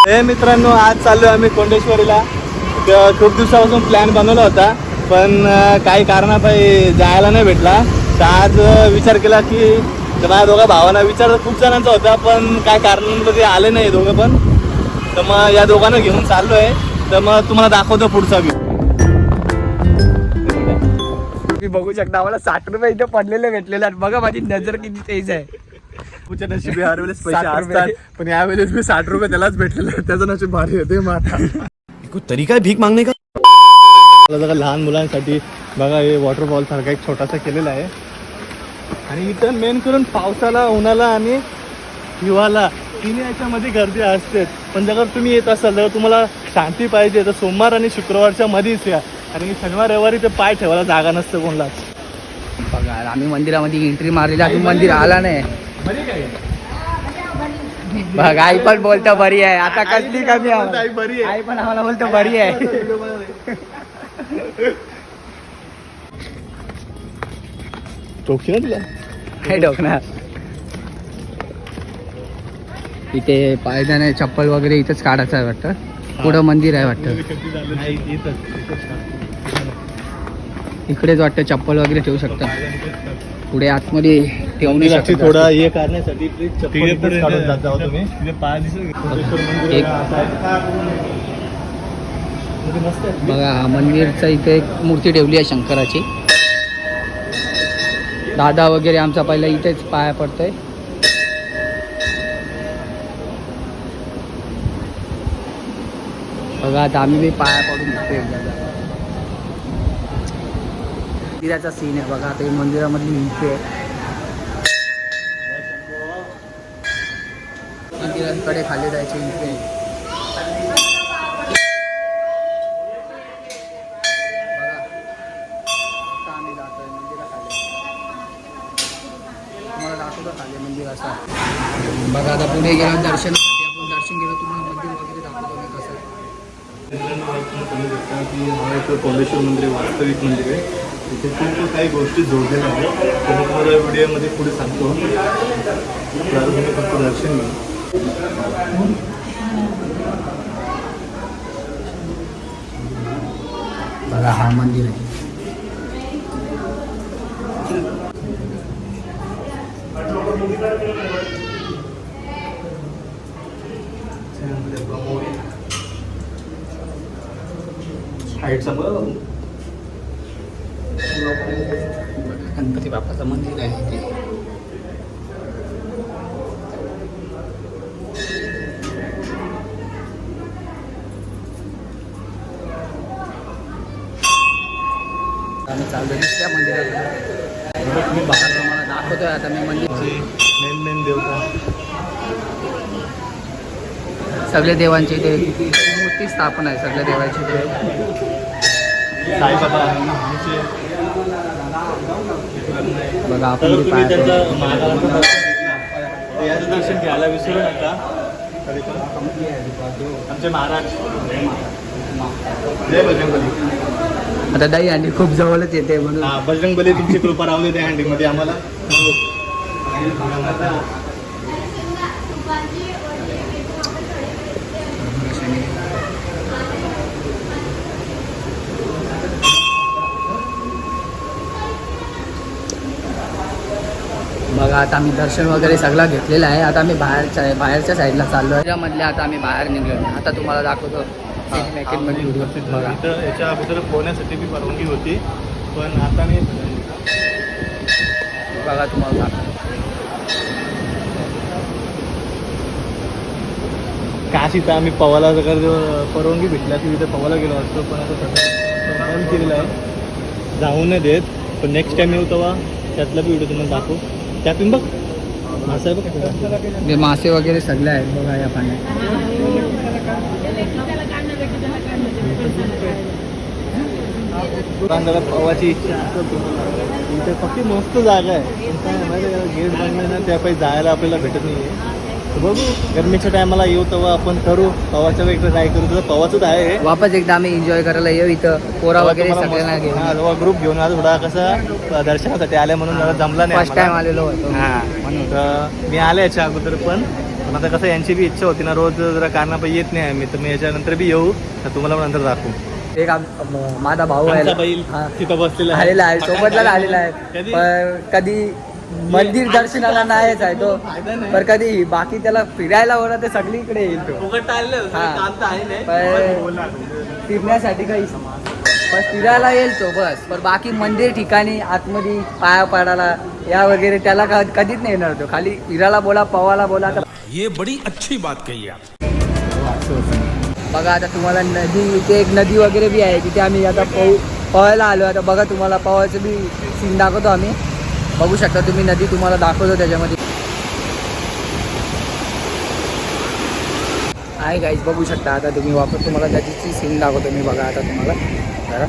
हे मित्रांनो, आज चाललो आम्ही कोंडेश्वरीला. खूप दिवसापासून प्लॅन बनवला होता, पण काही कारणापायी जायला नाही भेटला. तर आज विचार केला की माझ्या दोघा भावांना विचार खूप जणांचा होता, पण काय कारणामुळे ते आले नाही दोघं पण. तर मग या दोघांना घेऊन चाललो आहे. तर मग तुम्हाला दाखवतो पुढचा व्ह्यू. तुम्ही बघू शकता, आम्हाला 60 रुपये इथे पडलेले भेटलेले आहेत. बघा माझी नजर किती तेज आहे. तुझ्या नशिबी हर वेळेस पैसे 60 रुपये. असतात, पण यावेळेस मी 60 रुपये त्यालाच भेटलेले. त्याचं नशीब भारी होते. मग आता कोई तरीका है भीक मांगने का? बघा लहान मुलांसाठी बघा हे वॉटरफॉल सारखा एक छोटासा केलेला आहे. आणि इथं मेन करून पावसाला, उन्हाळा आणि हिवाळा तिन्ही याच्यामध्ये गर्दी असते. पण जर तुम्ही येत असाल तर तुम्हाला शांती पाहिजे तर सोमवार आणि शुक्रवारच्या मध्येच या. आणि शनिवार रविवारी ते पाय ठेवायला जागा नसते कोणालाच. बघा आम्ही मंदिरामध्ये एंट्री मारलेली, अजून मंदिर आला नाही. बघ आई पण बोलतो बरी आहे. आता कसली कमी आहे, आई बरी आहे. आई पण आम्हाला बोलतो बरी आहे. टोकी ना तुला हे डोकणार इथे पायदाने चप्पल वगैरे इथंच काढायचं आहे वाटतं. पुढं मंदिर आहे वाटतं. इकडेच वाटतं चप्पल वगैरे ठेवू शकता. पुढे आतमध्ये ठेवू नाही शकत. थोडा हे करण्यासाठी चप्पल इथेच काढून जात जावा तुम्ही. एक बघा हा मंदिरचा इथे एक मूर्ती ठेवली आहे शंकराची. दादा वगैरे आमचा पहिला इथेच पाया पडतोय. बघा आता आम्ही बी पाया पडून घेतोय. मंदिराचा सीन आहे बघा. आता मंदिरामधली एंट्री आहे. मंदिरांकडे खाली जायची एंट्री आहे. बघा आता आम्ही जातोय मंदिराखाली. तुम्हाला दाखवतो खाली मंदिर असा. बघा आता पुढे गेलो दर्शनासाठी. आपण दर्शन गेलो, तुम्हाला मंदिर वगैरे दाखवतो मी कसं. कोंडेश्वर मंदिर वास्तविक मंदिर आहे. इथे खूप काही गोष्टी जोडलेल्या आहेत. ते मी तुम्हाला व्हिडिओमध्ये पुढे सांगतो. तुम्ही फक्त दर्शन घ्या. बघा हा मंदिर आहे. गणपती बाप्पाचं मंदिर आहे ते. आम्ही चाललो त्या मंदिरात. तुम्ही बाहेर तुम्हाला दाखवतोय आता मी मंदिरची मेन देवता सगळे देवांची ते मूर्ती स्थापना आहे. सगळ्या देवांची ते साईबाबा बघा आपण तुम्ही त्यांचं महाराजांचं याचं दर्शन घ्यायला विसरू नका. तरी पण आमचे महाराज जय बजरंगबली. आता दही हंडी खूप जवळच येते म्हणून. हा, बजरंगबली तुमची कृपा राहू दे त्या हंडीमध्ये आम्हाला. बघा आता आम्ही दर्शन वगैरे सगळं घेतलेलं आहे. आता आम्ही बाहेरच्या साईडला चाललो आहे. त्यामधल्या आता आम्ही बाहेर निघलो. आता तुम्हाला दाखवतो मेकिंगमध्ये व्हिडिओ. बघा इथं याच्या अगोदर पोहण्यासाठी मी परवानगी होती, पण आता मी बघा तुम्हाला दाखवतो. काश इथं आम्ही पवाला जर परवानगी भेटला की इथं पवाला गेलो असतो, पण आता सध्या बंद केलेलं आहे, जाऊ नाही देत. पण नेक्स्ट टाइम येऊ तेव्हा त्यातला बी व्हिडिओ तुम्हाला दाखवू. त्यातून बघ मासा आहे बघ, ते मासे वगैरे सगळे आहेत बघा या पाण्यात. पवाची इच्छा असेल तुम्हाला, इथे फक्त मस्त जागा आहे. गेट बनले ना त्यापायी जायला आपल्याला भेटत नाही आहे. बघू गरमीच्या टायमाला येऊ तेव्हा आपण करू पवाच्या वेगळं ट्राय करू. तुझं पवाचंच आहे वापस एकदा आम्ही एन्जॉय करायला येऊ. इथं पोरा वगैरे सगळ्यांना घेऊन. हा जेव्हा ग्रुप घेऊन आज थोडा कसं दर्शनासाठी आले म्हणून जरा जमला नाही. फर्स्ट टाइम आलेलो होतो हां म्हणून तर मी आले याच्या अगोदर, पण पण आता कसं यांची बी इच्छा होती ना, रोज जरा कारणापायी येत नाही आम्ही, तर मी याच्यानंतर बी येऊ, तर तुम्हाला पण नंतर दाखवू. एक माझा भाऊ आमचा आहे, बैल हा. तिथं बसलेला आलेला आहे, सोबतला आलेला आहे. कधी? पण कधी मंदिर दर्शनाला नाहीच आहे तो, फायदा नाही. पण कधी बाकी त्याला फिरायला होणार ते सगळीकडे येईल तो. फुकट टाळलं, हा. काम तर आहे नाही. पण फिरण्यासाठी काही बस फिरायला येईल तो बस, पण बाकी मंदिर ठिकाणी आतमध्ये पाया पाडायला या वगैरे त्याला कधीच नाही येणार तो. खाली फिरायला बोला, पवायला बोला. तर ये बड़ी अच्छी बात कही आप. बघा आता तुम्हाला नदी, इथे एक नदी वगैरे बी आहे, तिथे आम्ही आता पवायला आलो. आता बघा तुम्हाला पवायचं बी सीन दाखवतो आम्ही. बघू शकता तुम्ही, नदी तुम्हाला दाखवतो त्याच्यामध्ये आहे गाईज, बघू शकता. आता तुम्ही वापर तुम्हाला नदीची सीन दाखवतो मी. बघा आता तुम्हाला जरा.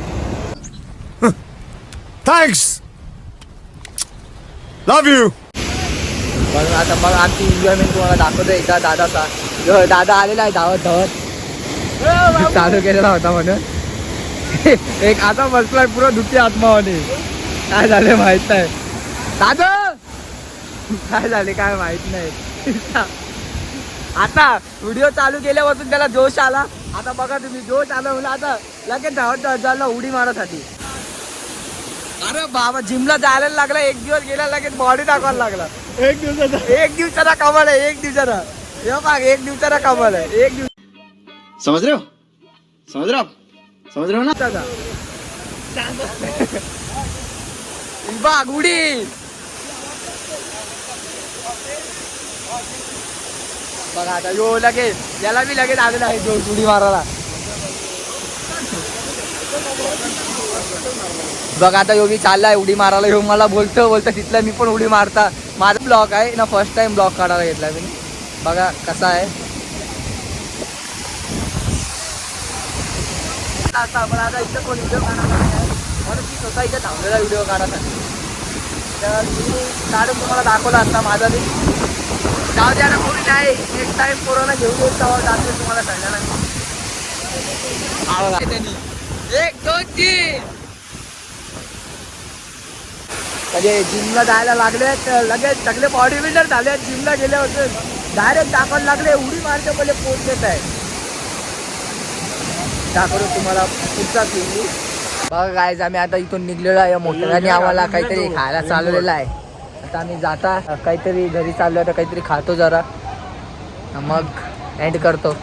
Thanks, love you. बघा आता बघा आमची एन्जॉयमेंट तुम्हाला दाखवतो एका दादाचा. दादा आलेला आहे धावत धावत, चालू केलेला होता म्हणून. एक आता बसलाय पुरा दुखी आत्मावाने. काय झालं माहित नाही दादा, काय झाले काय माहित नाही. आता व्हिडिओ चालू केल्यापासून त्याला जोश आला. आता बघा तुम्ही, जोश आला म्हणून आता लगेच धावत धावत झाला उडी मारण्यासाठी. अरे बाबा, जिमला जायला लागला, एक दिवस गेला लगेच बॉडी दाखवायला लागला. एक दिवसाचा कमाल आहे, एक दिवसाचा. हे बघ, एक दिवसाचा कमाल आहे, एक दिवस. समझ रहे हो, समझ रहे हो आप, समझ रहे हो ना. बघ उडी बघा आता यो लगेच, याला बी लगेच आलेला आहे जो उडी मारायला. बघा आता योगी चाललाय उडी मारायला. ह्यो मला बोलतो तिथला मी पण उडी मारता. माझा ब्लॉग आहे ना, फर्स्ट टाइम ब्लॉग काढायला घेतला मी. बघा कसा आहे. पण आता इथं कोण व्हिडिओ काढायला नाही, म्हणून मी स्वतः इथे थांबलेला व्हिडिओ काढायसाठी. तर मी काढून तुम्हाला दाखवला असता माझा बी. जाऊ द्या ना, कोणी नाही, नेक्स्ट टाइम कोरोना घेऊन येईल तेव्हा दाखवेल तुम्हाला सगळ्यांना. 1 2 3. म्हणजे जिमला जायला लागले तर लगेच सगळे बॉडी बिल्डर झाले. जिमला गेले होते डायरेक्ट दाखवायला लागले, उडी मारते पहिले पोच देत आहे. दाखवतो तुम्हाला पुढचा सीन. बघा गाईज, आम्ही आता इथून निघलेलो आहे. मोठ्याने आम्हाला काहीतरी खायला चालवलेलं आहे. आता आम्ही जाता काहीतरी घरी चाललो, आता काहीतरी खातो जरा, मग एंड करतो.